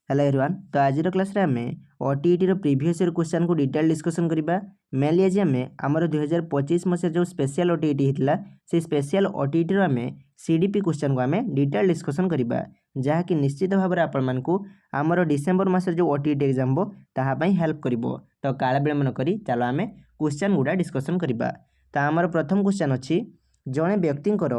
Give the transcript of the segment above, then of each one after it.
Hello everyone. तो आज class रे आमे ओटीईटी रो प्रीवियस ईयर क्वेश्चन को डिटेल डिस्कशन करबा। मेनली आज आमे हमर 2025 मसे जो स्पेशल ओटीईटी हितला से स्पेशल ओटीईटी रो आमे सीडीपी क्वेश्चन को आमे डिटेल डिस्कशन करबा, जहा कि निश्चित भाव रे आपण मानकू हमर डिसेंबर मासे जो ओटीईटी एग्जाम बो ताहा पई हेल्प करबो। तो काला बेले मन करी चलो आमे क्वेश्चन गुडा डिस्कशन करबा। तो हमर प्रथम क्वेश्चन अछि जणे व्यक्तिंकर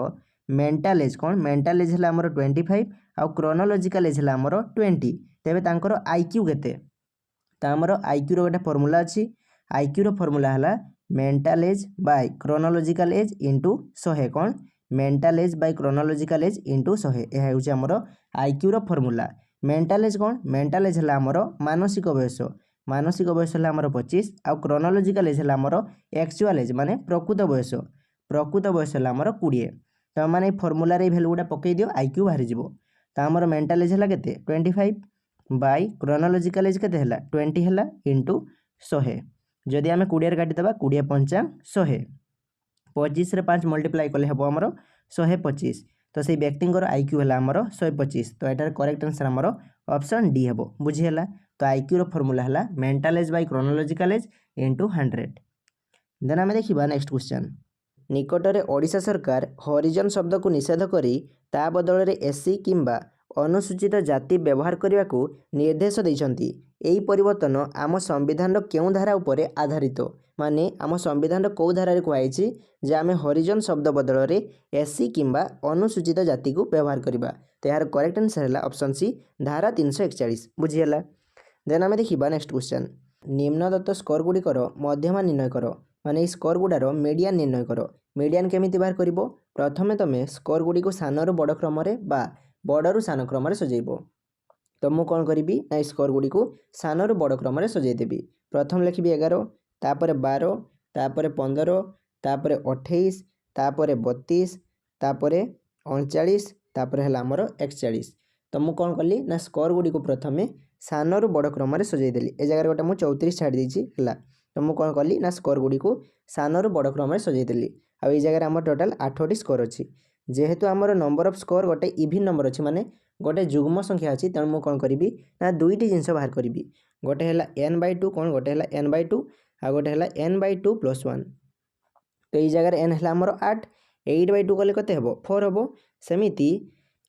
मेंटल एज कोन मेंटल एज हला हमर 25 आ क्रोनोलॉजिकल एज हला हमर 20। तेबे तांकर आईक्यू केते त हमर आईक्यू रो गोटे फार्मूला अछि। आईक्यू रो फार्मूला हला mental age by chronological age into 100 cone mental age by chronological age into 100 एहा होछि हमर आईक्यू रो फार्मूला। मेंटल एज कोन मेंटल एज हला हमर मानसिक बयस। मानसिक बयस हला हमर 25 आ क्रोनोलॉजिकल एज हला हमर एक्चुअल एज माने प्रकृत बयस। प्रकृत बयस हला हमर 20। त माने फार्मूला रे वैल्यू गुडा पकई दियो आईक्यू बाहरी जिवो। त हमर मेंटल एज हला केते 25 बाय क्रोनोलॉजिकल एज केते हला 20 हला इनटू 100। जदि आमे 20 रे काटि दबा 20 पंचा 100 25 रे 5 मल्टीप्लाई करले हबो हमर 125। तो से व्यक्तिंकर आईक्यू हला हमर 125। तो एटार करेक्ट आंसर हमर ऑप्शन डी हबो। बुझी हला। तो आईक्यू रो फार्मूला हला mental age by chronological age into 100। Then आमे देखिबा नेक्स्ट क्वेश्चन। निकटरे ओडिशा सरकार हरिजन शब्द को निषेध करी ता बदल रे एससी किंबा अनुसूचित जाति व्यवहार करने को निर्देश देइछंती। एई परिवर्तन आम संविधान केउं धारा उपरे आधारित माने आम संविधान कौ धारा रे कुआइछि जे आमे हरिजन शब्द बदल रे एससी किंबा अनुसूचित जाति को व्यवहार करबा। तो यार करेक्ट आंसर हला ऑप्शन सी धारा 341। बुझी हला। देन आमे देखिबा नेक्स्ट क्वेश्चन। निम्न दत्त स्कोर गुडिकर मध्यमा निर्णय कर माने स्कोर गुडार मीडियन निर्णय कर। मीडियन केमिति बाहर करिवो? प्रथमे तमे स्कोर गुडी को सानरु बड़ क्रम रे बा बड़रू सान क्रम सजेब। तो मु कौन करी ना स्कोर गुडी को सानरु बड़ क्रम सजेदेवी। प्रथम लिखी 11 तापर 12 तापर 15 तापर 28 तापर 32 तापर 39 तापर है आमर 41। तो मु कौन कली ना स्कोर गुडी को प्रथमे सानरु बड़ क्रम सजेदेली। ए जगह गोटे मुझे 34 छाड़ी देला। तो मु कौन कली ना स्कोर गुडी को सानरु बड़ क्रम सजेदेली। आ ये जगह आम टोटाल 8टी स्कोर अच्छी। जेहेतु आमर नंबर ऑफ स्कोर गोटे इवन नंबर अच्छी माने गोटे जुग्म संख्या अच्छी तेणु मुझे कौन करी ना दुईटी जिनस बाहर करी। गोटे है n/2 कौन गोटे है n/2 आ गोटे है n/2 + 1। तो ये जगह n है आमर 8 8/2 कले कते हेबो 4 हेबो। सेमिति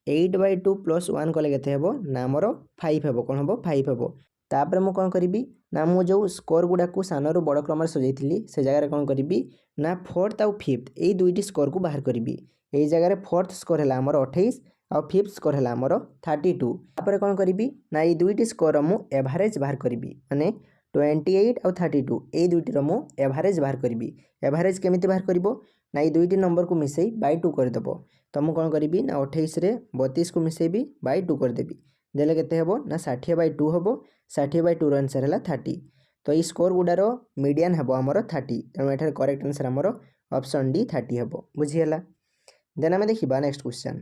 8/2 + 1 कले कते हेबो ना आमर 5 हेबो। कौन हेबो 5 हेबो। तापर मु कौन करी ना मु जो स्कोर गुडा को सानरु बड़ क्रम सजाइली से जगह कौन करी ना 4th और 5th यही दुईटी स्कोर को बाहर करी। यही जगह 4th स्कोर है आमर 28 और 5th स्कोर है आमर 32। तापर कौन करी ना ये दुईटी स्कोर मु एवरेज बाहर करी माने 28 और 32 यही दुईटी मु एवरेज बाहर करी। एवरेज केमिति बाहर करिवो ना ये दुईटी नंबर को मिसई बाय 2 करदेव। तो मु कौन करी ना 28 रे 32 को मिसेबी बाय 2 करदेवी। देले केते हेबो ना 60/2 हेबो। 60/2 रो आंसर है 30। तो ये स्कोर गुडार मीडियन हेबो आमर 30। तेणु एठार करेक्ट आंसर आमर ऑप्शन डी 30 हेबो। बुझीगला। देन आमे देखिबा नेक्स्ट क्वेश्चन।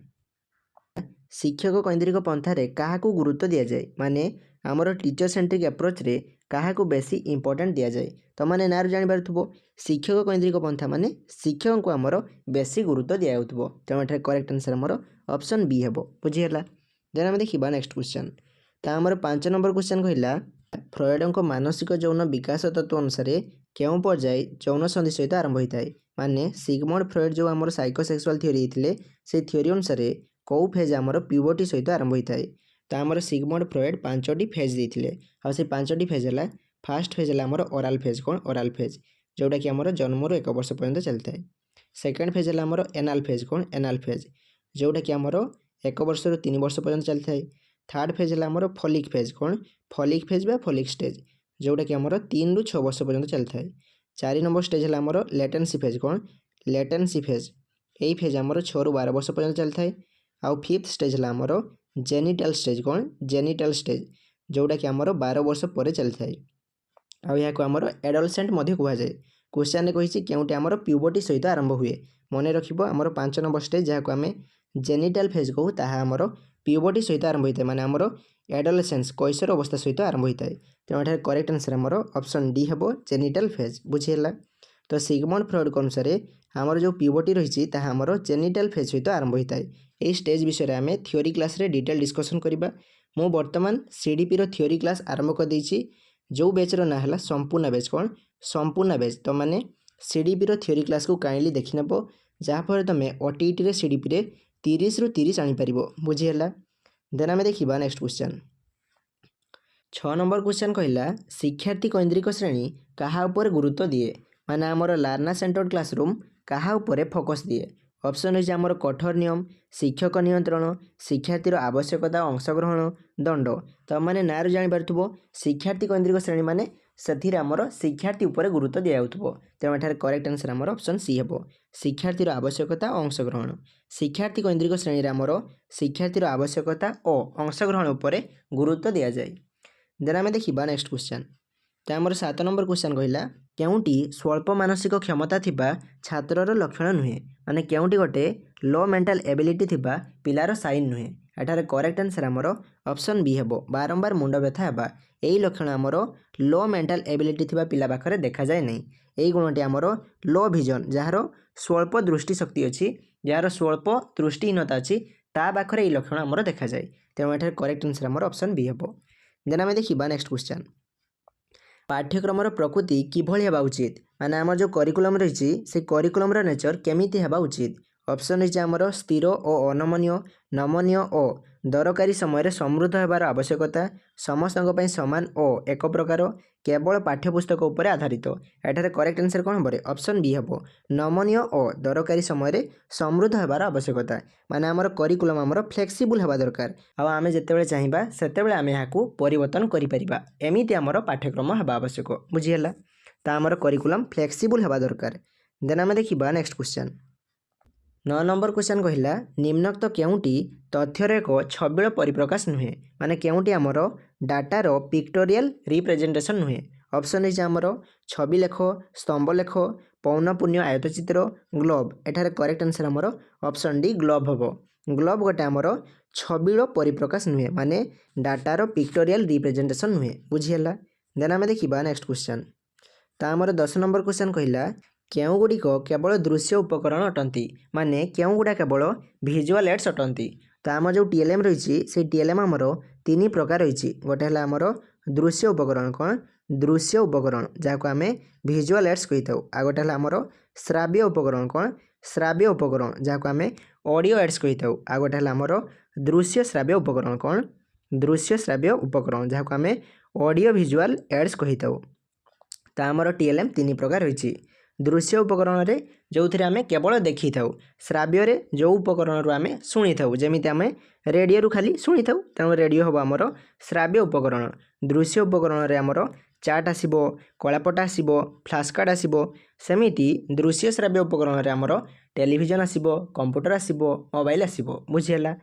शिक्षक कैंद्रिक पंथारे काहाकू गुरुत्व दिया जाए माने आमर टीचर सेंट्रिक अप्रोच रे काहाकू बेसी इंपोर्टेंट दिया जाए। तो माने नार जानि पारथुबो शिक्षक कैंद्रिक पंथा माने शिक्षक को आमर बेसी गुरुत्व दिया होतबो। तेणु एठार करेक्ट आंसर आमर ऑप्शन बी हेबो। बुझीगला। देन आमे देखिबा नेक्स्ट क्वेश्चन। तो आमर 5 नंबर क्वेश्चन कहला फ्रॉयडଙ୍କ मानसिक यौन विकास तत्व अनुसार केउं पर्याय यौन संधि सहित आरंभ होता है माने सिगमंड फ्रॉयड जो आमर साइकोसेक्सुअल थ्योरी होते से थ्योरी अनुसार कौ फेज आमर प्यूबर्टी सहित आरंभ होता है। तो आमर सिगमंड फ्रॉयड 5टी फेज देते आ से 5टी फेज है। फास्ट फेज है आमर ओराल फेज कौन ओराल फेज जोटा कि आमर जन्म 1 वर्ष पर्यंत चलता है। सेकेंड फेज है आमर एनाल फेज कौन एनाल फेज जोटा कि आमर 1 वर्ष 3 वर्ष पर्यंत चलता है। थर्ड फेज है आमर फॉलिक फेज कौन फॉलिक फेज बा फॉलिक स्टेज जोटा कि आमर 3 ରୁ 6 वर्ष पर्यंत चलता है। 4 नंबर स्टेज है आमर लेटेंसी फेज कौन लेटेंसी फेज यही फेज आमर 6 ରୁ 12 वर्ष पर्यंत चलता है। आउ 5th स्टेज है आमर जेनिटल स्टेज कौन जेनिटल स्टेज जोटा कि आमर 12 वर्ष पर चलता है। आउ यहाँ को आमर एडोलसेंट मध्य कह जाए। क्वेश्चन कही केउटे आमर प्यूबर्टी सहित आरंभ हुए मन रखिबो आमर 5 नंबर स्टेज जहाँ को आम जेनिटल फेज कहू ताहा आमर प्यूबर्टी सहित आरंभ होता है माने आमर एडोलसेंस कैशोर अवस्था सहित आरंभ होता है। तेणु एठार करेक्ट आंसर आमर ऑप्शन डी हेबो जेनिटल फेज। बुझीगला। तो सिगमंड फ्रॉयड अनुसार आमर जो प्यूबर्टी रही ताहा आमर जेनिटल फेज सहित आरंभ होता है। यही स्टेज विषय में आम थ्योरी क्लास रे डिटेल डिस्कसन करबा। मु बर्तमान सीडीपी रो थ्योरी क्लास आरंभ कर देछि जो बैच रो ना हला संपूर्ण बैच कौन संपूर्ण बैच तो माने सीडीपी रो थ्योरी क्लास को काइंडली देखि नबो जहाँ फल तुम ओटीटी रे सीडीपी रे 30 रु 30 आनी परिबो बुझिहला। देन आमे देखिबा नेक्स्ट क्वेश्चन 6 नंबर क्वेश्चन कहला शिक्षार्थी केंद्रिक श्रेणी कहा ऊपर गुरुत्व दिए माने हमर लर्नर सेंटर्ड क्लासरूम कहा ऊपर फोकस दिए। ऑप्शन होइछ हमर कठोर नियम शिक्षक नियंत्रण शिक्षार्थीर आवश्यकता अंशग्रहण दंड तो माने नार जानि परथबो शिक्षार्थी केंद्रिक श्रेणी माने सेथिर हमर शिक्षार्थी ऊपर गुरुत्व दिया होतबो तेणु एठार करेक्ट आंसर हमर ऑप्शन सी हेबो शिक्षार्थीर आवश्यकता अंशग्रहण शिक्षार्थी केंद्रिक श्रेणी रे हमर शिक्षार्थीर आवश्यकता और अंशग्रहण ऊपर गुरुत्व दिया जाय। देन आमे देखिबा नेक्स्ट क्वेश्चन तो आमर 7 नंबर क्वेश्चन कहला केउटी स्वल्प मानसिक क्षमता थिबा छात्रर लक्षण नुहे माने केउटी गोटे लो मेंटल एबिलिटी थिबा पिलार साइन नुहे एठार करेक्ट आंसर हमर ऑप्शन बी हेबो बारंबार मुंड व्यथा हेबा एई लक्षण हमर लो मेंटल एबिलिटी थिबा पिला पाखरे देखा जाय नै एई गुणटी हमर लो विजन जहार स्वल्प दृष्टि शक्ति अछि जहार स्वल्प दृष्टिहीनता अछि ता पाखरे एई लक्षण हमर देखा जाय तेणु एठार करेक्ट आंसर हमर ऑप्शन बी हेबो। देन आमे देखिबा नेक्स्ट क्वेश्चन पाठ्यक्रमर प्रकृति किभଳି हेबा उचित माने हमर जो करिकुलम रहिछि से करिकुलमर नेचर केमिति हेबा उचित। ऑप्शन रहिछि हमर स्थिर और अनमनीय नमनीय और दरकारी समय समृद्ध हेबार आवश्यकता समस्तक पई समान और एक प्रकार केवल पाठ्यपुस्तक उपर आधारित एठारे करेक्ट आंसर कोन हबरे ऑप्शन बी हेबो नमनीय और दरकारी समय समृद्ध हेबार आवश्यकता माने हमर करिकुलम हमर फ्लेक्सिबल हेबा दरकार आ आमे जेतेबेले चाहिबा सेतेबेले आमे याकू परिवर्तन करि परिबा एमिति हमर पाठ्यक्रम हेबा आवश्यक बुझियला ता हमर करिकुलम फ्लेक्सिबल हेबा दरकार। देन आमे देखिबा नेक्स्ट क्वेश्चन 9 नंबर क्वेश्चन कहला निम्नोक्त केउटी तथ्यर एक छबिल परिप्रकाश नुहे माने केउटी हमर डाटार पिक्टोरियल रिप्रेजेंटेशन नुहे। ऑप्शन है हमर छवि लेख स्तंभ लेख पौनपुण्य आयतचित्र ग्लोब एठारे करेक्ट आंसर हमर ऑप्शन डी ग्लोब हबो ग्लोब गोटे हमर छबिल परिप्रकाश नुहे माने डाटार पिक्टोरियल रिप्रेजेंटेशन नुहे बुझिहला। देन आमे देखिबा नेक्स्ट क्वेश्चन ता हमर 10 नंबर क्वेश्चन कहला केउ गुड़िक केवल दृश्य उपकरण अटंती माने केउ गुड़ा केवल विजुअल एड्स अटंती तो आम जो टीएलएम रही से टीएलएम आमर 3 प्रकार रही गोटे है आमर दृश्य उपकरण कौन दृश्य उपकरण जहाँ आम विजुअल एड्स कही था आ गोटे है आमर श्राव्य उपकरण कौन श्राव्य उपकरण जहाँ आम ऑडियो एड्स कही था आ गोटे है आमर दृश्य श्राव्य उपकरण कौन दृश्य श्राव्य उपकरण जहाँ आम ऑडियो विजुअल एड्स कही था तो आमर टीएलएम 3 प्रकार रही दृश्य उपकरण रे जो थे आम केवल देखी था श्राव्य रे जो उपकरण रू आम शुणी था जमी आम रेडियो रू खाली शुणी था तेणु रेडियो हम आमर श्राव्य उपकरण दृश्य उपकरण रे आमर चार्ट आसीबो कलापट आसीबो फ्लैश कार्ड आसीबो सेमिति दृश्य श्राव्य उपकरण रे आमर टेलीविजन आसीबो कंप्यूटर आसीबो मोबाइल आसीबो बुझिहला।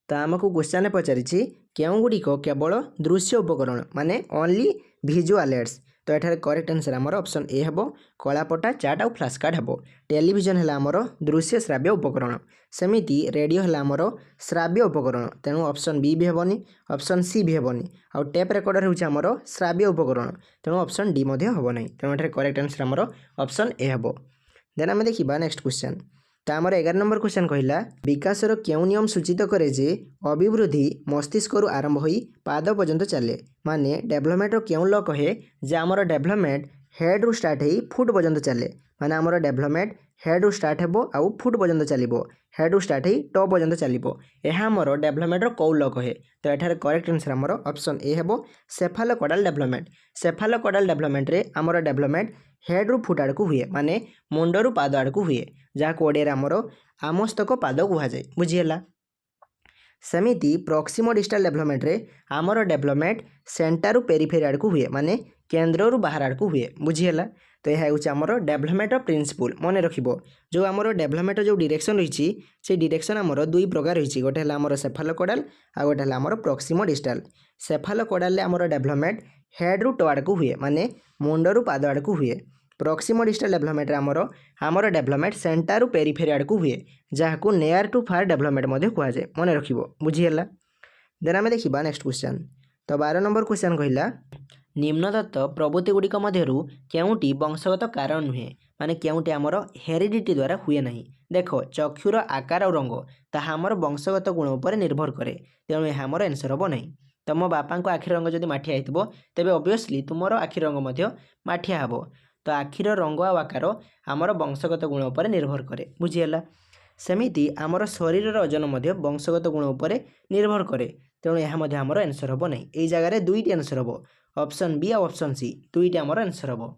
तो आमको क्वेश्चन पचारिछि केउ गुड़िक केवल दृश्य उपकरण माने ओनली विजुअल एड्स तो एठारे करेक्ट आंसर हमर ऑप्शन ए हेबो कलापटा चार्ट आउ फ्लैश कार्ड हेबो टेलीविजन है आमर दृश्य श्राव्य उपकरण सेमिति रेडियो है आमर श्राव्य उपकरण तेणु ऑप्शन बी भी हेबनी ऑप्शन सी भी हेबनी आउ टेप रेकर्डर होउछ आमर श्राव्य उपकरण तेणु ऑप्शन डी मध्ये हेबो नै तेणु एठारे करेक्ट आंसर हमर ऑप्शन ए हेबो। देन आमे देखिबा नेक्स्ट क्वेश्चन तो आमर 11 नंबर क्वेश्चन कहला विकासर केउ नियम सूचित करे जे अभिवृद्धि मस्तिष्क रु आरंभ होई पाद पर्यंत चले माने डेवलपमेंट केउ ल कहे जे आमर डेवलपमेंट हेड रु स्टार्ट होई फुट पर्यंत चले माने आमर डेवलपमेंट हेड रु स्टार्ट हेबो आउ फुट पर्यंत चलिबो हेड रु स्टार्ट होई टॉप पर्यंत चलिबो एहा आमर डेवलपमेंट रो कौ ल कहे तो एठारे करेक्ट आंसर आमर ऑप्शन ए हेबो सेफालोकोडाल डेवलपमेंट रे आमर डेवलपमेंट हेड रु फुट आड़ को हुए माने मुंड रु पाद आड़ को हुए जहाँ को ओडिया आमर आमस्तक पाद कह जाए बुझीगला। सेमिति प्रॉक्सिमो डिस्टल डेवलपमेंट रे आमर डेवलपमेंट सेंटर रु पेरिफेरी आड़ को हुए माने केंद्र रु बाहर आड़ को हुए बुझीगला। तो यह हूँ आमर डेवलपमेंट प्रिंसिपल मन रखिबो जो आमर डेवलपमेंट जो डायरेक्शन रही से डायरेक्शन आमर 2 प्रकार रही गोटे है आमर सेफालोकोडाल आ गोटे है आमर प्रॉक्सिमो डिस्टल सेफालोकोडाल आमर डेवलपमेंट हेड रु टो आड़ को हुए माने मुंड रु पाद आड़ को हुए प्रॉक्सिमो डिस्टल डेवलपमेंट आमर डेवलपमेंट सेंटर रु पेरिफेरी आड़ को हुए जहाँ को नियर टू फार डेवलपमेंट मध्य कह जाए मन रखिबो बुझीगला। देन आमे देखिबा नेक्स्ट क्वेश्चन तो 12 नंबर क्वेश्चन कहला निम्नदत्त प्रवृत्ति गुड़िक मध्यरु केउटी वंशगत कारण नुहे माने केउटी आमर हेरिडिटी द्वारा हुए नहीं देख चक्षुर आकार और रंग ताहा आमर वंशगत गुण उपर निर्भर करे तेणु यह आमर आंसर हम नहीं तुम बापा को आखिर रंग जब माठिया हो तेज ऑब्वियसली तुमर आखिर रंग माठिया हम। तो आखिर रंग आ आकार आमर वंशगत गुण पर निर्भर करे। बुझीगला। सेमिति आमर शरीर ओजन वंशगत गुण पर निर्भर करे। तेणु यह आमर आंसर हम ना। यही जगह दुईटी आंसर हम, ऑप्शन बी और ऑप्शन सी दुईटी आमर आंसर हम।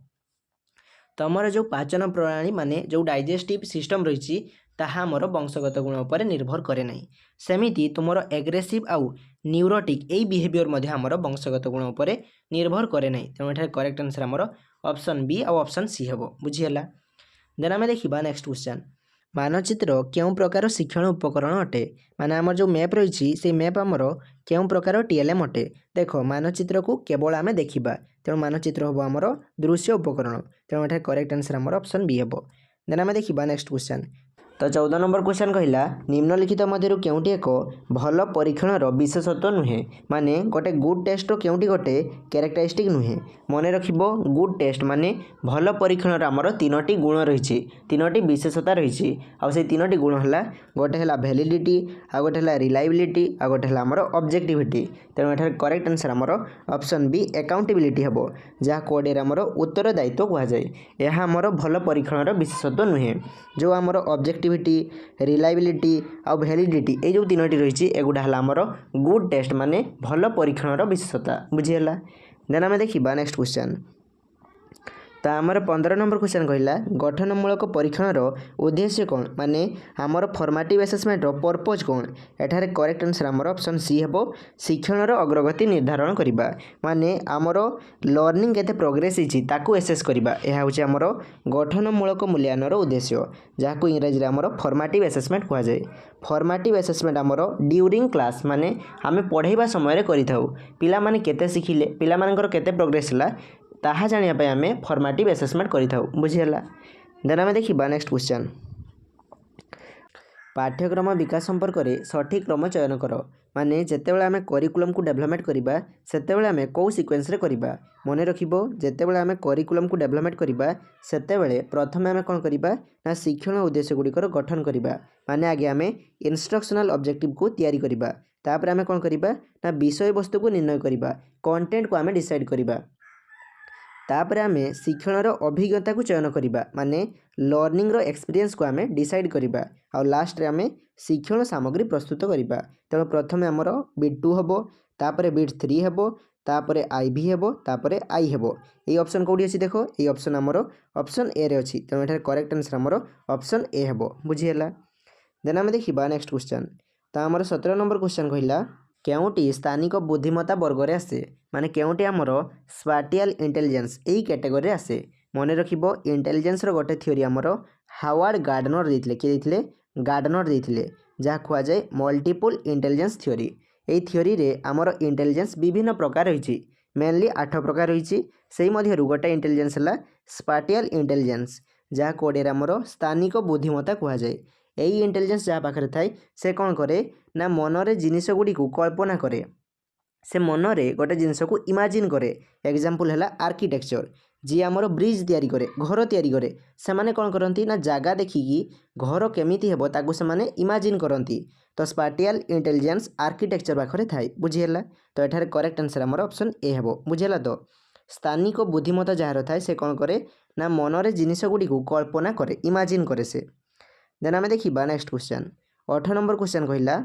तुमर जो पाचन प्रणाली माने जो डाइजेस्टिव सिस्टम रही ताहा आमर वंशगत गुण पर निर्भर करे नहीं। सेमिति तुमर एग्रेसिव आउ न्यूरोटिक यही बिहेवियर आमर वंशगत गुण पर निर्भर करे नहीं। तेणु ये करेक्ट आंसर आमर ऑप्शन बी और ऑप्शन सी हम। बुझीगला। देन आम देखा नेक्स्ट क्वेश्चन, मानचित्र क्यों प्रकार शिक्षण उपकरण अटे। माने आमर जो मैप रही से मैप आमर क्यों प्रकार टीएलएम अटे। देख मानचित्र को केवल आम देखा, तेणु मानचित्र हम आमर दृश्य उपकरण। तेणु ये करेक्ट आंसर आमर ऑप्शन बी हम। देन आम देखा नेक्स्ट क्वेश्चन, तो 14 नंबर क्वेश्चन कहला निम्नलिखित मध्य क्योंटी एक भल परीक्षण विशेषत्व नुहे। माने गोटे गुड टेस्ट क्योंटी गोटे कैरेक्टरिस्टिक नुहे। मन रखिबो गुड टेस्ट माने भल परीक्षण आमर तीनोटी गुण रही, तीनोटी विशेषता रही। आ से तीनोटी गुण है गोटे है वैलिडिटी, आ गोटे है रिलायबिलिटी, आ गोटे है आमर ऑब्जेक्टिविटी। तेणु ये करेक्ट आंसर आमर ऑप्शन बी अकाउंटेबिलिटी हम, जहाँ कोडे आमर उत्तरदायित्व कहुए। यह आमर भल परीक्षण विशेषत्व नुहे। जो आमर ऑब्जेक्टिविटी, रिलायबिलिटी आ वैलिडिटी ये जो तीनोटी रही एगुड़ा है आमर गुड टेस्ट माने भल परीक्षण विशेषता। बुझीगला। देन आम देखा नेक्स्ट क्वेश्चन, तो आमर 15 नंबर क्वेश्चन कहला गठनमूलक परीक्षण उद्देश्य कौन। माने आमर फॉर्मेटिव असेसमेंट पर्पज कौन। एठारे करेक्ट आंसर आमर ऑप्शन सी हम, शिक्षण अग्रगति निर्धारण करवा। माने आमर लर्निंग केते प्रोग्रेस होती ताकू एसेस करवा। यह हूँ आमर गठनमूलक मूल्यांकन उद्देश्य, जहाँ इंग्राजी आमर फॉर्मेटिव असेसमेंट कहुए। फॉर्मेटिव असेसमेंट आमर ड्यूरिंग क्लास माने आम पढ़ाइबा समय करिथाउ। पिला माने केते शिखिले, पिला मानकर केते प्रोग्रेस हला ताहा जानिया आम फॉर्मेटिव असेसमेंट करिथाउ। बुझीगला। देन आम देखा नेक्स्ट क्वेश्चन, पाठ्यक्रम विकास संपर्क में सठिक क्रम चयन कर। माने जेतेबेले आम करिकुलम को डेभलपमेंट करवा सेतेबेले आम कौ सिक्वेन्स रे करवा। मन रखिबो जेतेबेले आम करिकुलम को डेभलपमेंट करवा सेतेबेले प्रथमे आम कौन करवा ना शिक्षण उद्देश्य गुड़िकर गठन करवा। माने आगे आम इंस्ट्रक्शनल ऑब्जेक्टिव को तैयारी करवा, तापर आम कौन करवा ना विषय वस्तु को निर्णय करवा, कंटेंट को आम डिसाइड करवा। तापर आम शिक्षण अभिज्ञता को चयन करवा, माने लर्निंग रो एक्सपीरियंस को आम डिसाइड करवा। आ लास्ट रे आम शिक्षण सामग्री प्रस्तुत करवा। तेणु प्रथम आमर बिट 2 हम, तापर बिट 3 हम, तापर आईवी हम, तापर आई हम। ये ऑप्शन कौटी अच्छी देख, ये ऑप्शन आमर ऑप्शन ए रे अच्छी। तेणु ये करेक्ट आंसर आमर ऑप्शन ए हम। बुझीगला। देन आम देखा नेक्स्ट क्वेश्चन, तो आमर 17 नंबर क्वेश्चन कहला केउटी स्थानिक बुद्धिमत्ता वर्ग रे आसे। माने केउटी आमर स्पाटियल इंटेलिजेंस यही कैटेगरी आसे। मन रखिबो इंटेलिजेंस रो गोटे थ्योरी आमर हार्वर्ड गार्डनर देथिले। किए देथिले? गार्डनर देथिले, जहाँ कुआ जाए मल्टीपल इंटेलिजेंस थ्योरी। यही थ्योरी रे आमर इंटेलिजेंस विभिन्न प्रकार रही, मेनली 8 प्रकार रही। से मध्यरु गोटे इंटेलिजेंस है स्पाटियल इंटेलिजेंस, जहाँ कोडे आमर स्थानिक बुद्धिमत्ता कुआ जाए। यही इंटेलिजेंस जहाँ पाखे थाए से कौन करे ना मनरे जिनिस गुड़ी को कल्पना करे, से मनरे गोटे जिनिस को इमाजिन करे। एग्जांपल है आर्किटेक्चर, जी आमर ब्रिज तैयारी करे, घर तैयारी करे, से माने कौन करती ना जगह देखिकी घर केमिति हेबो ताकू से माने इमाजिन करती। तो स्पाटियल इंटेलिजेंस आर्किटेक्चर पाखरे थाए। बुझीगला। तो एठारे करेक्ट आंसर आमर ऑप्शन ए हेबो। बुझीगला। तो स्थानिक बुद्धिमत्ता जार थाए से कौन करे ना मनरे जिनिस गुड़ी को कल्पना करे, इमाजिन करे से। देन आम देखा नेक्स्ट क्वेश्चन, 18 नंबर क्वेश्चन कहला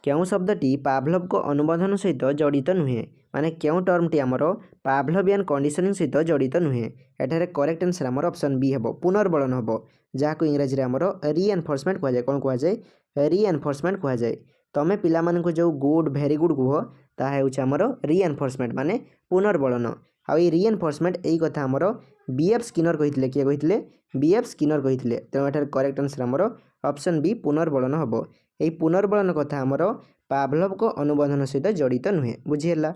क्यों शब्दटी पाभलव को अनुबंधन सहित जड़ित नुहे। माने क्यों टर्मटी आमर पाभलवियन कंडीशनिंग सहित जड़ित नुहे। एठारे करेक्ट आंसर आमर ऑप्शन बी हेबो, पुनर्बलन हेबो, जहाँ इंग्राजी रे आमर रीएनफोर्समेंट कहुए। कौन कहुए? रीएनफोर्समेंट कहुए। तमे पिला मानकु जो गुड भेरी गुड कह ताहा हेउछि आमर रीएनफोर्समेंट माने पुनर्बलन। आ रीएनफोर्समेंट यही कथा आमर बीएफ स्किनर कहिथिले। किए कहिथिले? BF Skinner कहिथिले। तेणु एठारे करेक्ट आंसर आमर ऑप्शन बी पुनर्बलन हेबो। यही पुनर्बलन कथा आमर पाभलव को अनुबंधन सहित जड़ित नुहे। बुझीगला।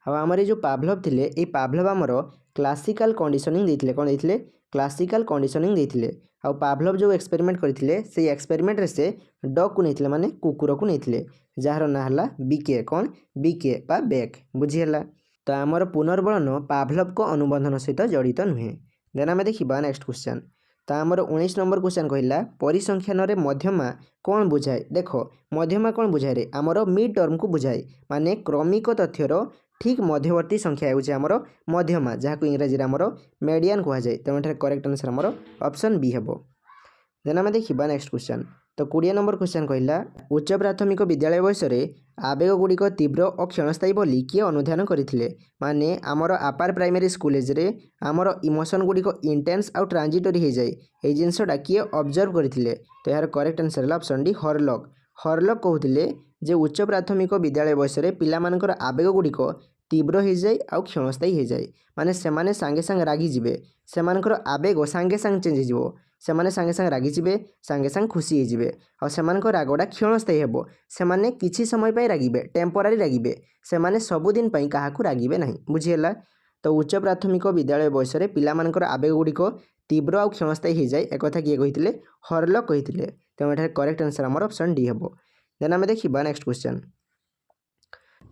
आमर ये जो पाभलव थिले ये पाभलव आमर क्लासिकल कंडीशनिंग देथिले। कौन देथिले? Classical conditioning देथिले। आ पाभलव जो एक्सपेरिमेंट करथिले से एक्सपेरिमेंट रे से डॉग को नेथिले, माने कुकुर को नेथिले, जार ना हला बीके। कौन? बीके बा बेक। बुझीगला। तो आमर पुनर्बलन पाभलव को अनुबंधन सहित जड़ित नुहे। देन आम देखा नेक्स्ट क्वेश्चन, तो आमर 19 नंबर क्वेश्चन कहला परिसंख्यान रे मध्यमा कौन बुझाए। देख मध्यमा कौन बुझाए रे आमर मिड टर्म को बुझाए माने क्रमिक तथ्यर ठीक मध्यवर्ती संख्या होउचे आमर मध्यमा जहाँ इंग्राजी रे आमर मेडियन कह जाए। तेणु करेक्ट आंसर आमर ऑप्शन बी हेबो। देन आम देखा नेक्स्ट क्वेश्चन। तो 20 नंबर क्वेश्चन कहला उच्च प्राथमिक विद्यालय बयस आवेग गुड़िक तीव्र और क्षणस्थायी बोली किए अनुधान करथिले। माने आमर अपार प्राइमरी स्कूल एजरे आमर इमोशन गुड़िक इंटेंस आउ ट्रांजिटरी हो जाए ये जिनसटा किए ऑब्जर्व करथिले। तो यार करेक्ट आंसर है ऑप्शन डी हरलक। हरलक कहते जे उच्च प्राथमिक विद्यालय बयस पिलामानकर आवेग गुड़िक तीव्र हो जाए आउ क्षणस्थायी हो जाए माने सेमाने सांगे सांगे रागी जिवे सेमानकर आवेग सांगे सांगे चेंज हो सेमाने सांगे सांगे रागी जिवे सांगे सांगे खुशी हो जिवे और सेमानकर रागटा क्षणस्थायी हेबो सेमाने किछि समय पाई रागिबे टेम्पोरारी रागिबे सेमाने सबुदिन पाई काहाकू रागिबे नाही बुझिहेला। तो उच्च प्राथमिक विद्यालय बयस पिलामानकर आवेग गुड़िक तीव्र आउ क्षणस्थायी हो जाए एक किए कही हरलक कही। तेणु एठारे करेक्ट आंसर आमर ऑप्शन डी हेबो। देन आम देखा नेक्स्ट क्वेश्चन।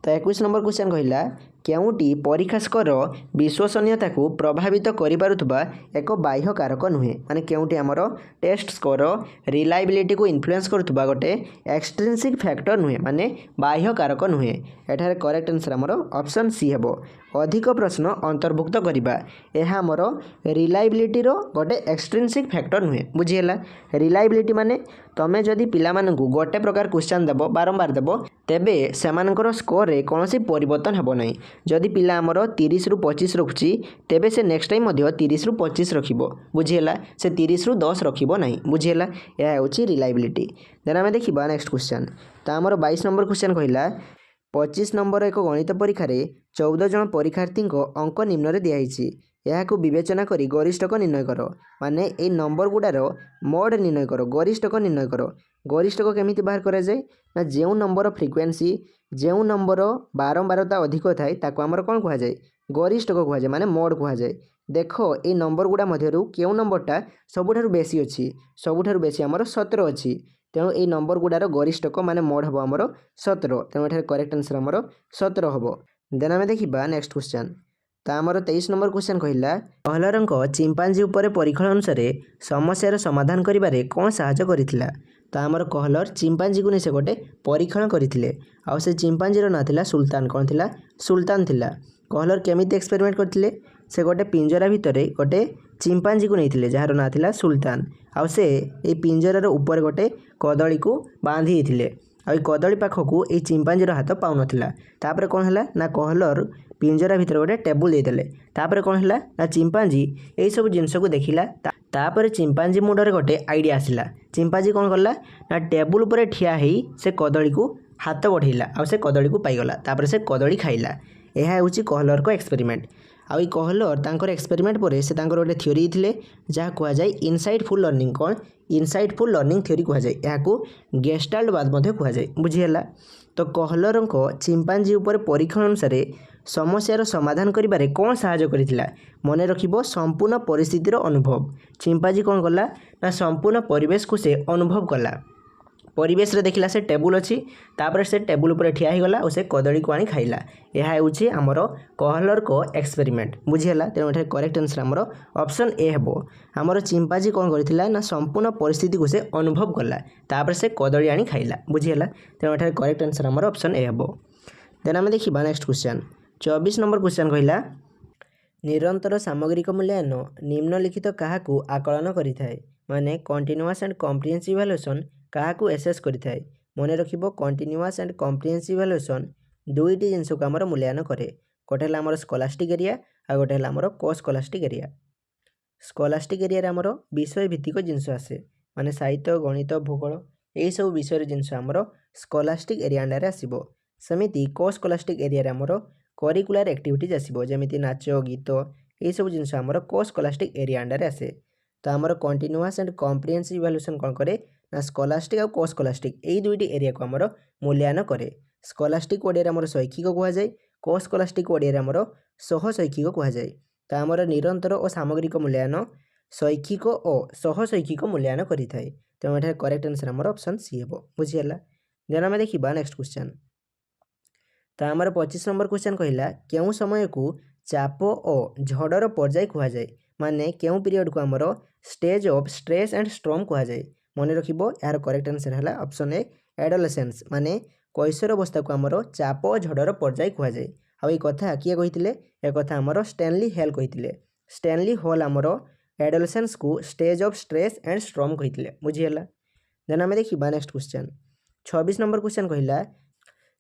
तो 21 नंबर क्वेश्चन कहला केउटी परीक्षा स्कोर विश्वसनीयता को प्रभावित करिबारुथबा एक बाह्य कारक नुहे माने केउटी आमर टेस्ट स्कोर रिलायबिलिटी को इन्फ्लुएंस करुथबा गोटे एक्सट्रिंसिक फैक्टर नुहे माने बाह्य कारक नुहे। एठारे करेक्ट आंसर आमर ऑप्शन सी हेबो। अधिक प्रश्न अंतर्भुक्त करिबा एहा आमर रिलायबिलिटी रो गोटे एक्सट्रिंसिक फैक्टर नुहे बुझिहेला। रिलायबिलिटी माने तमे जदि पिला मानकु गोटे प्रकार क्वेश्चन देबो बारंबार देबो तेबे सेमानकर स्कोर रे कोनोसी परिवर्तन हेबो नाही। जदि पिला आमर 30 रु 25 रखुची तेबे से नेक्स्ट टाइम मध्य 30 रु 25 रखिबो बुझिहेला से 30 रु 10 रखिबो नाही बुझिहेला। यह होची रिलायबिलिटी। देन आमे देखिबा नेक्स्ट क्वेश्चन। तो आमर 22 नंबर क्वेश्चन कहला 25 नंबर एक गणित परीक्षा रे 14 जन परीक्षार्थी अंक निम्न रे दियाहिछि यहाकू विवेचना करी गरिष्ठक निर्णय कर माने ए नंबर गुडार मोड निर्णय कर गरिष्ठक निर्णय कर। गरिष्ठक केमिति बाहर करा जाए ना जो नंबर फ्रिक्वेन्सी जो नंबर बारंबारता अधिक थाए ताको आमर कौन कह जाए गरिष्ठक कह जाए माने मोड कह जाए। देख ए नंबर गुड़ा मध्यरु केउ नंबरटा सबुठारु बेसी अछि सबुठारु बेसी आमर 17 अछि तेणु ए नंबर गुडार गरिष्ठक माने मोड हबो आमर 17 तेणु एठारे करेक्ट आंसर आमर 17 हबो। देन आमे देखिबा नेक्स्ट क्वेश्चन। तो आमर 23 नंबर क्वेश्चन कहला कहलरंक चिंपांजी उपरे परीक्षण अनुसार समस्यार समाधान करिबारे कौन साहाय्य करिथिला। तो आमर कहलर चिंपांजी को नहीं से गोटे परीक्षण करथिले आ से चिंपांजी रो ना थिला सुल्तान कौन थिला सुल्तान थिला। कहलर केमिति एक्सपेरिमेंट करथिले से गोटे पिंजरा भितरे गोटे चिंपांजी को नहीं जार ना थिला सुल्तान आ से ए पिंजरार ऊपर गोटे कदली को बांधी थिले आ कदली पाखक ये चिंपांजीर हाथ पाउन तापर कौन है ना कहलर पिंजरा भितर गोटे टेबुल देते तापर कौन है ना चिंपांजी यही सब जिनस को देखला तापर चिंपांजी मुंडरे गोटे आइडिया आसला। चिंपांजी कौन कला ना टेबुल पर ठिया ही से कदली को हाथ बढ़ेला आ से कदली को पाईगला तापर से कदली खाइला। यह हूँ कहलर को एक्सपेरिमेंट आई कहलर तांकर एक्सपेरिमेंट पर से तांकर गोटे थ्योरी थे जहाँ कह जाए इनसाइटफुल लर्निंग कौन इनसाइटफुल लर्निंग थ्योरी कह जाए यहाँ गेस्टाल्टवाद कह जाए बुझीगला। तो कहलर चिंपांजी उपर परीक्षण अनुसार समस्यार समाधान करिबारे कौन साहाय्य करिथिला मने रखिबो संपूर्ण परिस्थितिर अनुभव। चिंपांजी कौन कला ना संपूर्ण परिवेश को से अनुभव कला परिवेश रे देखला से टेबुल अच्छी तापर से टेबुल पर ठिया ही गला और से कदली को आनी खाइला। यह होची हमर कहलर को एक्सपेरिमेंट बुझीगला। तेणु एठारे करेक्ट आंसर हमर ऑप्शन ए हेबो। हमर चिंपांजी कौन करथिला ना संपूर्ण परिस्थिति को से अनुभव कला तापर से कदली आनी खाइला बुझीगला। तेणु एठारे करेक्ट आंसर हमर ऑप्शन ए हेबो। देन आमे देखिबा नेक्स्ट क्वेश्चन। 24 नंबर क्वेश्चन कहला निरंतर सामग्रिक मूल्यांकन निम्नलिखित काहाकू आकलन करिथाए माने कंटीन्यूअस एंड कॉम्प्रिहेंसिव इवैल्यूएशन काहाकू एसेस करिथाए मने रखिबो कंटीन्यूअस एंड कॉम्प्रिहेंसिव इवैल्यूएशन दुईटी जिनस को आमर मूल्यांकन करे गोटे हला आमर स्कॉलास्टिक एरिया आ गोटे हला आमर को स्कॉलास्टिक एरिया। स्कॉलास्टिक एरिया रे आमर विषय भित्तिक जिनस आसे माने साहित्य गणित भूगोल एही सब विषय जिनस आमर स्कॉलास्टिक एरिया अंडर आसीबो। सेमिति को स्कॉलास्टिक एरिया रे आमर करिकुलर एक्टिविटीज आसीबो जेमिति नाच गीत एही सब जिनस आमर को स्कॉलास्टिक एरिया अंडर आसे। तो आमर कंटीन्यूअस एंड कॉम्प्रिहेंसिव इवैल्यूएशन कौन करे ना स्कॉलास्टिक और को स्कॉलास्टिक एही दुईटी एरिया को आमर मूल्यांकन करे। स्कॉलास्टिक ओडिया रे आमर शैक्षिक कह जाए को स्कॉलास्टिक ओडिया रे आमर सह शैक्षिक कह जाए। तो आमर निरंतर और सामग्रिक मूल्यांकन शैक्षिक और सह शैक्षिक मूल्यांकन करिथाए। तेणु एठारे करेक्ट आंसर आमर ऑप्शन सी हेबो बुझीगला। देन आमे देखिबा नेक्स्ट क्वेश्चन। तो आमर 25 नंबर क्वेश्चन कहला केउ समय को चाप और झड़र पर्याय कह जाए माने केउ पीरियड को आमर stage of stress and storm कह जाए। मन रखिबो यार करेक्ट आंसर है ऑप्शन ए एडोलेसेंस माने कैशोर अवस्था को आमर चाप झड़र पर्याय कह जाए। आउ कथा किए कही एक कथा आमर स्टैनली हेल कही। स्टैनली हॉल आमर एडोलेसेंस को stage of stress and storm कही बुझीगला। देन आम देखा नेक्स्ट क्वेश्चन 26 नंबर क्वेश्चन कहला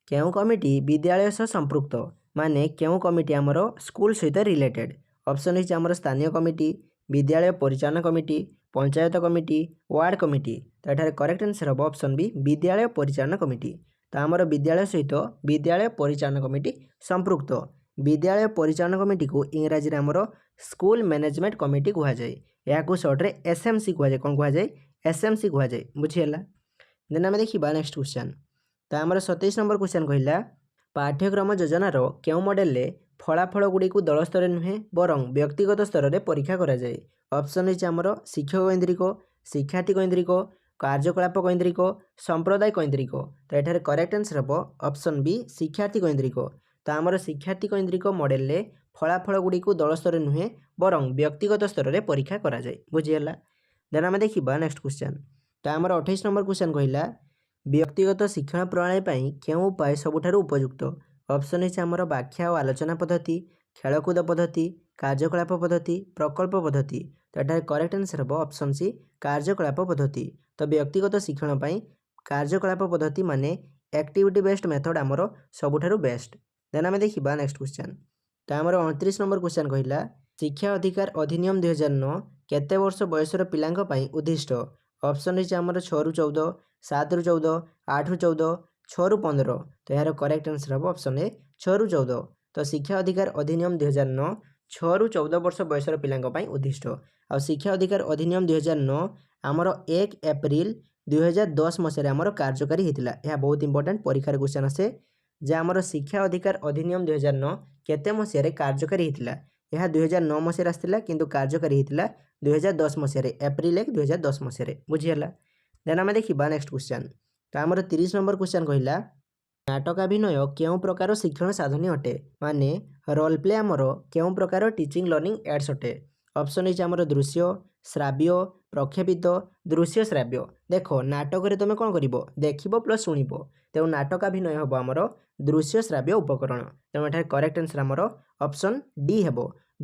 केउ कमिटी विद्यालय सह संपृक्त माने केउ कमिटी आमर स्कूल सहित रिलेटेड। ऑप्शन है आमर स्थानीय कमिटी विद्यालय परिचालन committee panchayat committee ward committee. तो यहाँ करेक्ट आंसर हम ऑप्शन बी विद्यालय परिचालन कमिटी। तो आमर विद्यालय सहित विद्यालय परिचालन कमिटी संपृक्त। विद्यालय परिचालन कमिटी को इंग्राजी आमर स्कूल मैनेजमेंट कमिटी कह जाए। यहाँ सर्ट्रे एसएमसी कह जाए। कौन कह जाए एसएमसी कह जाए बुझीगला। देन आम देखा नेक्स्ट क्वेश्चन। तो आमर 27 नंबर क्वेश्चन कहला पाठ्यक्रम योजनार केउ मॉडल फलाफल गुड़ी को दल स्तर नुहे बरं व्यक्तिगत स्तर में परीक्षा करा जाए। ऑप्शन है आमर शिक्षक केन्द्रिक शिक्षार्थी केन्द्रिक कार्यकलाप केन्द्रिक संप्रदाय केन्द्रिक। तो यहाँ करेक्ट आंसर हम ऑप्शन बी शिक्षार्थी केन्द्रिक। तो आमर शिक्षार्थी केन्द्रिक मॉडल फलाफल गुड़ी को दल स्तर नुहे बरं व्यक्तिगत स्तर में परीक्षा करा जाए बुझीगला। देन आम देखा नेक्स्ट क्वेश्चन। तो आमर 28 नंबर क्वेश्चन कहला व्यक्तिगत शिक्षण प्रणाली पाई केउ उपाय सबुठारु उपयुक्त। ऑप्शन है आमर व्याख्या और आलोचना पद्धति खेलकूद पद्धति कार्यकलाप पद्धति प्रकल्प पद्धति। तो यहाँ करेक्ट आंसर हम ऑप्शन सी कार्यकलाप पद्धति। तो व्यक्तिगत शिक्षण पाई कार्यकलाप पद्धति माने एक्टिविटी बेस्ड मेथड आमर सबुठारु बेस्ट। देन आम देखा नेक्स्ट क्वेश्चन। तो आमर 29 नंबर क्वेश्चन कहला शिक्षा अधिकार अधिनियम 2009 केते वर्ष बयसर पिलांक पाई उद्दिष्ट। ऑप्शन है आमर 6 ରୁ 14 7 ରୁ 14 8 ରୁ 14 6 ରୁ 15। तो यार करेक्ट आंसर हम ऑप्शन ए 6 ରୁ 14। तो शिक्षा अधिकार अधिनियम 2009 6 ରୁ 14 वर्ष बयसर पिलांक पाई उद्दिष्ट। आ शिक्षा अधिकार अधिनियम 2009 आमर 1 एप्रिल 2010 मसीह आमर कार्यकारी होता। यह बहुत इंपोर्टेंट परीक्षार क्वेश्चन आसे जे आमर शिक्षा अधिकार अधिनियम 2009 केते मसीह कार्यकारी होता। यह 2009 मसीह आसाला किंतु कार्यकारी होता 2010 मसीह एप्रिल 1 2010 मसीह बुझीगला। देन आम देखा नेक्स्ट क्वेश्चन। तो आमर 30 नंबर क्वेश्चन कहला नाटकाभिनय केउ प्रकार शिक्षण साधन अटे माने रोल प्ले आमर केउ प्रकार टीचिंग लर्निंग एड्स अटे। ऑप्शन है आमर दृश्य श्राव्य प्रक्षेपित दृश्य श्राव्य। देख नाटक तुम कौन कर देख प्लस शुण तेणु नाटकाभिनय हम आमर दृश्य श्राव्य उपकरण। तेणु यहाँ करेक्ट आंसर आमर ऑप्शन डी हे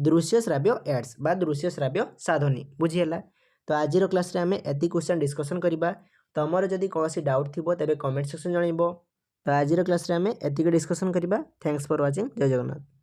दृश्य श्राव्य एड्स बा दृश्य श्राव्य साधनी बुझीगला। तो आज क्लास रे आमे एति क्वेश्चन डिस्कशन करबा। तुमर जदि कौन डाउट थी तेरे कमेंट सेक्शन जनइब। तो आज क्लास रे आमे एति डिस्कशन करबा। Thanks for watching. जय जगन्नाथ।